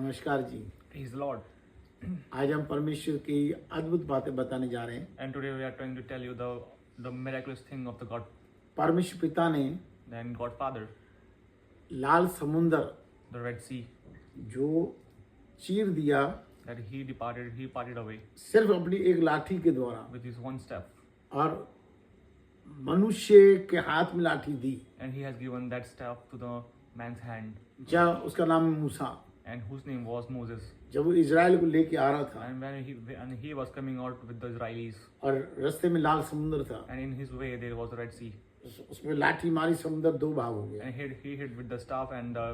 नमस्कार जी। Praise the Lord. आज हम परमेश्वर की अद्भुत बातें बताने जा रहे हैं। And today we are trying to tell you the miraculous thing of the God, परमेश्वर पिता ने then God Father, लाल समुंदर the Red Sea, जो चीर दिया that He parted away सिर्फ अपनी एक लाठी के द्वारा, with His one step, और मनुष्य के हाथ में लाठी दी, and He has given that staff to the man's hand, जब उसका नाम है मूसा। and whose name was Moses. जब वो इजराइल को लेके आ रहा था And when he was coming out with the Israelis, और रास्ते में लाल समुंदर था, and in his way there was the Red Sea, उसमें लाठी मारी, समुंदर दो भाग हो गया। and he hit with the staff, and the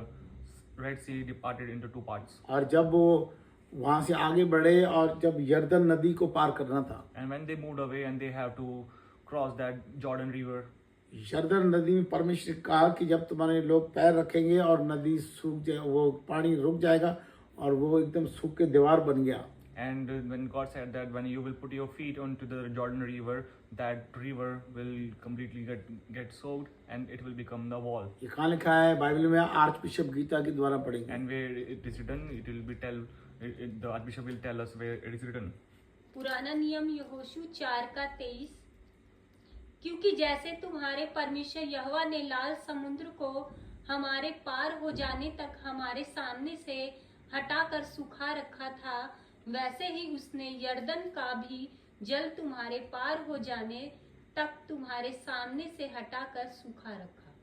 Red Sea departed into two parts. और जब वो वहां से आगे बढ़े और जब यरदन नदी को पार करना था, And when they moved away and they have to cross that Jordan River, यरदन नदी में परमेश्वर ने कहा कि जब तुम्हारे लोग पैर रखेंगे और नदी सूख जाए, वो पानी रुक जाएगा और वो एकदम सूख के दीवार बन गया। and when God said that when you will put your feet onto the Jordan River, that river will completely get soaked and it will become the wall. ये कहाँ लिखा है बाइबल में? आर्च बिशप गीता के द्वारा पढ़ेंगे। And where it is written, it will be the Archbishop will tell us where it is written. पुराना नियम यहोशू 4:23। क्योंकि जैसे तुम्हारे परमेश्वर यहोवा ने लाल समुद्र को हमारे पार हो जाने तक हमारे सामने से हटाकर सूखा रखा था, वैसे ही उसने यरदन का भी जल तुम्हारे पार हो जाने तक तुम्हारे सामने से हटाकर सूखा रखा।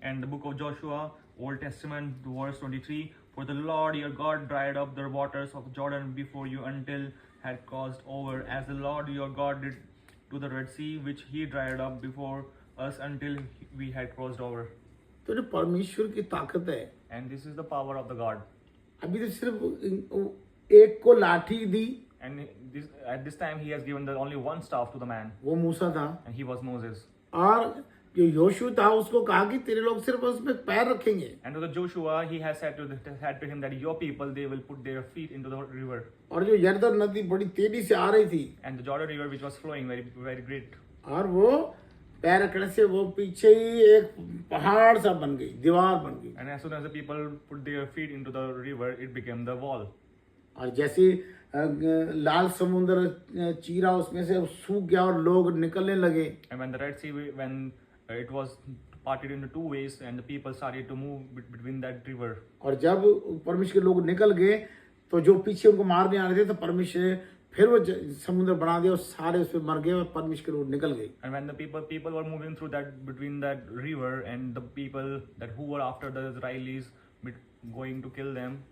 And the book of Joshua, Old Testament, verse 23, for the Lord your God dried up the waters of Jordan before you until had crossed over, as the Lord your God did to the Red Sea, which he dried up before us until we had crossed over. तो जो परमेश्वर की ताकत है, And this is the power of the God. अभी तो सिर्फ एक को लाठी दी, And at this time he has given the only one staff to the man, वो मूसा था, and he was Moses. और जो योशू था उसको कहा कि तेरे लोग सिर्फ उसमें पैर रखेंगे। And to the Joshua, he has said to him that your people, they will put their feet into the river. और जो यरदन नदी बड़ी तेजी से आ रही थी, And the Jordan River, which was flowing very, very great. और वो पैर रखने से वो पीछे ही एक पहाड़ सा बन गई, दीवार बन गई। And as soon as the people put their feet into the river, it became the wall. और जैसे लाल समुद्र चीरा उसमें से सूख गया और लोग निकलने लगे, And when the Red Sea, when it was parted into two ways, and the people started to move between that river. और जब परमेश्वर के लोग निकल गए तो जो पीछे उनको मारने आ रहे थे, तो परमेश्वर ने फिर वो समुद्र बना दिया और सारे उसमें मर गए और परमेश्वर के लोग निकल गए। And when the people were moving through that, between that river, and the people that who were after the Israelis going to kill them,